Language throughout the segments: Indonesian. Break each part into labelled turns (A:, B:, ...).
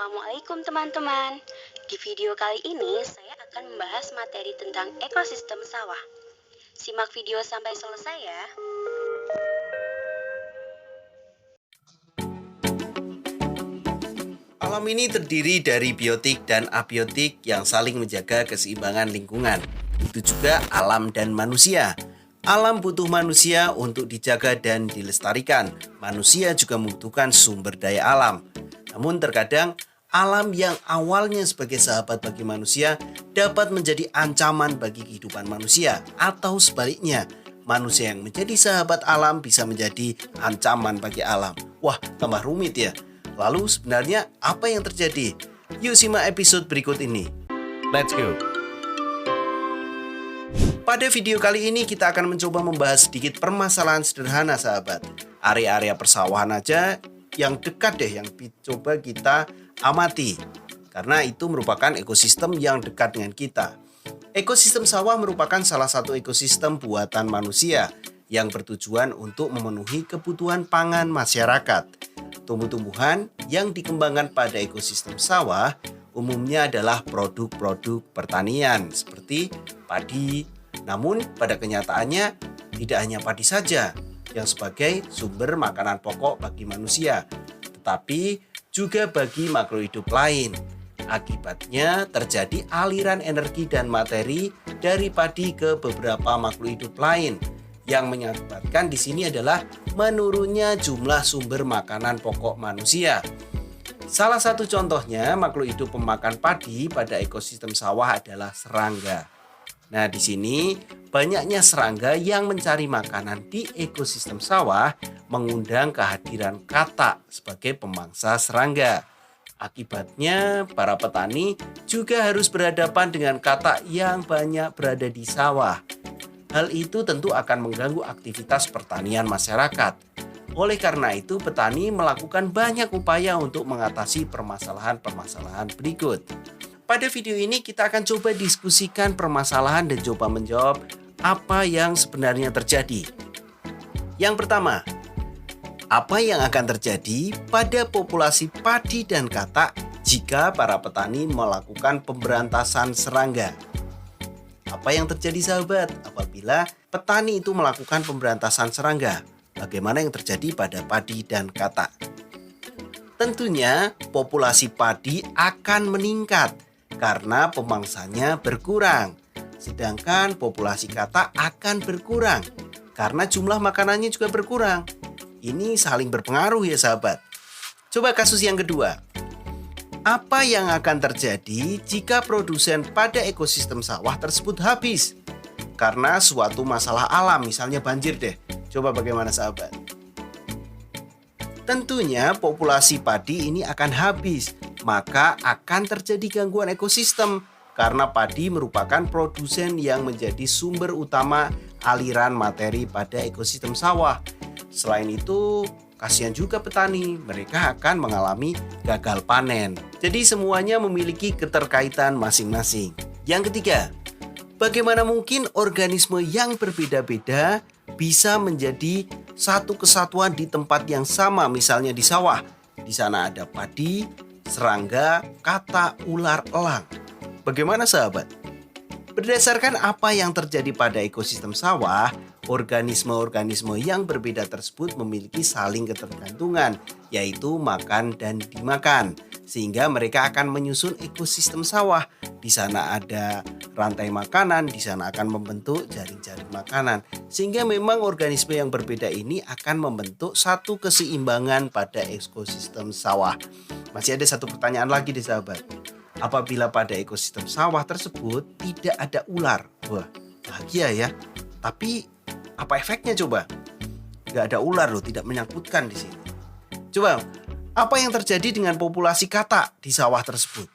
A: Assalamualaikum teman-teman. Di video kali ini saya akan membahas materi tentang ekosistem sawah. Simak video sampai selesai ya.
B: Alam ini terdiri dari biotik dan abiotik yang saling menjaga keseimbangan lingkungan. Itu juga alam dan manusia. Alam butuh manusia untuk dijaga dan dilestarikan. Manusia juga membutuhkan sumber daya alam. Namun terkadang alam yang awalnya sebagai sahabat bagi manusia dapat menjadi ancaman bagi kehidupan manusia. Atau sebaliknya, manusia yang menjadi sahabat alam bisa menjadi ancaman bagi alam. Wah, tambah rumit ya. Lalu sebenarnya apa yang terjadi? Yuk simak episode berikut ini. Let's go! Pada video kali ini kita akan mencoba membahas sedikit permasalahan sederhana sahabat. Area-area persawahan aja yang dekat deh yang coba kita amati. Karena itu merupakan ekosistem yang dekat dengan kita. Ekosistem sawah merupakan salah satu ekosistem buatan manusia yang bertujuan untuk memenuhi kebutuhan pangan masyarakat. Tumbuh-tumbuhan yang dikembangkan pada ekosistem sawah umumnya adalah produk-produk pertanian seperti padi. Namun pada kenyataannya tidak hanya padi saja yang sebagai sumber makanan pokok bagi manusia, tetapi juga bagi makhluk hidup lain. Akibatnya terjadi aliran energi dan materi dari padi ke beberapa makhluk hidup lain. Yang menyebabkan di sini adalah menurunnya jumlah sumber makanan pokok manusia. Salah satu contohnya makhluk hidup pemakan padi pada ekosistem sawah adalah serangga. Nah, di sini banyaknya serangga yang mencari makanan di ekosistem sawah mengundang kehadiran katak sebagai pemangsa serangga. Akibatnya, para petani juga harus berhadapan dengan katak yang banyak berada di sawah. Hal itu tentu akan mengganggu aktivitas pertanian masyarakat. Oleh karena itu, petani melakukan banyak upaya untuk mengatasi permasalahan-permasalahan berikut. Pada video ini kita akan coba diskusikan permasalahan dan coba menjawab apa yang sebenarnya terjadi. Yang pertama, apa yang akan terjadi pada populasi padi dan katak jika para petani melakukan pemberantasan serangga? Apa yang terjadi sahabat apabila petani itu melakukan pemberantasan serangga? Bagaimana yang terjadi pada padi dan katak? Tentunya populasi padi akan meningkat karena pemangsanya berkurang. Sedangkan populasi katak akan berkurang karena jumlah makanannya juga berkurang. Ini saling berpengaruh ya sahabat. Coba kasus yang kedua. Apa yang akan terjadi jika produsen pada ekosistem sawah tersebut habis? Karena suatu masalah alam, misalnya banjir deh. Coba bagaimana sahabat? Tentunya populasi padi ini akan habis, maka akan terjadi gangguan ekosistem karena padi merupakan produsen yang menjadi sumber utama aliran materi pada ekosistem sawah. Selain itu, kasihan juga petani, mereka akan mengalami gagal panen. Jadi semuanya memiliki keterkaitan masing-masing. Yang ketiga, bagaimana mungkin organisme yang berbeda-beda bisa menjadi satu kesatuan di tempat yang sama, misalnya di sawah. Di sana ada padi, serangga, katak, ular, elang. Bagaimana sahabat? Berdasarkan apa yang terjadi pada ekosistem sawah, organisme-organisme yang berbeda tersebut memiliki saling ketergantungan, yaitu makan dan dimakan. Sehingga mereka akan menyusun ekosistem sawah. Di sana ada rantai makanan, di sana akan membentuk jaring-jaring makanan. Sehingga memang organisme yang berbeda ini akan membentuk satu keseimbangan pada ekosistem sawah. Masih ada satu pertanyaan lagi deh sahabat. Apabila pada ekosistem sawah tersebut tidak ada ular, wah bahagia ya. Tapi apa efeknya coba? Gak ada ular loh, tidak menyangkutkan di sini. Coba, apa yang terjadi dengan populasi katak di sawah tersebut?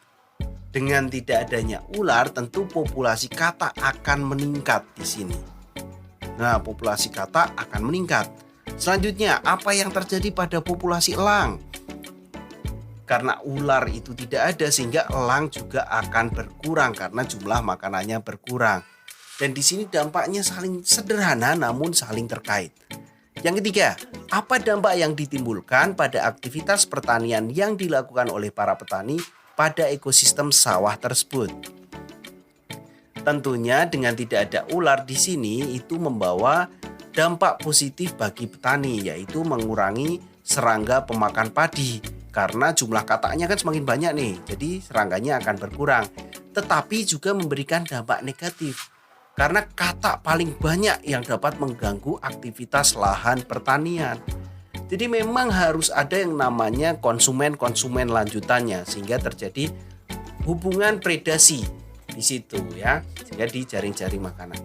B: Dengan tidak adanya ular, tentu populasi katak akan meningkat di sini. Nah, populasi katak akan meningkat. Selanjutnya, apa yang terjadi pada populasi elang? Karena ular itu tidak ada sehingga elang juga akan berkurang karena jumlah makanannya berkurang. Dan di sini dampaknya saling sederhana namun saling terkait. Yang ketiga, apa dampak yang ditimbulkan pada aktivitas pertanian yang dilakukan oleh para petani pada ekosistem sawah tersebut? Tentunya dengan tidak ada ular di sini itu membawa dampak positif bagi petani, yaitu mengurangi serangga pemakan padi. Karena jumlah kataknya kan semakin banyak nih, jadi serangganya akan berkurang. Tetapi juga memberikan dampak negatif. Karena katak paling banyak yang dapat mengganggu aktivitas lahan pertanian. Jadi memang harus ada yang namanya konsumen-konsumen lanjutannya sehingga terjadi hubungan predasi di situ ya, sehingga di jaring-jaring makanan.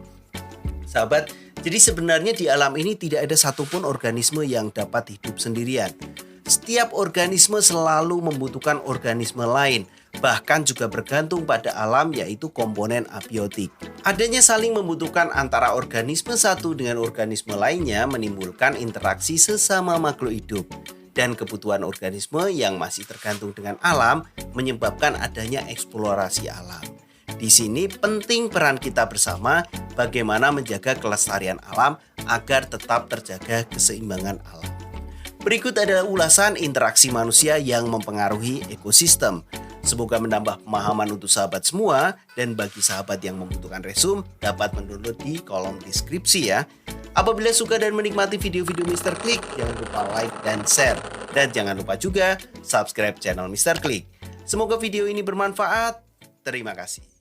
B: Sahabat, jadi sebenarnya di alam ini tidak ada satupun organisme yang dapat hidup sendirian. Setiap organisme selalu membutuhkan organisme lain, bahkan juga bergantung pada alam yaitu komponen abiotik. Adanya saling membutuhkan antara organisme satu dengan organisme lainnya menimbulkan interaksi sesama makhluk hidup. Dan kebutuhan organisme yang masih tergantung dengan alam menyebabkan adanya eksplorasi alam. Di sini penting peran kita bersama bagaimana menjaga kelestarian alam agar tetap terjaga keseimbangan alam. Berikut adalah ulasan interaksi manusia yang mempengaruhi ekosistem. Semoga menambah pemahaman untuk sahabat semua, dan bagi sahabat yang membutuhkan resume dapat mendownload di kolom deskripsi ya. Apabila suka dan menikmati video-video Mr. Klik, jangan lupa like dan share. Dan jangan lupa juga subscribe channel Mr. Klik. Semoga video ini bermanfaat. Terima kasih.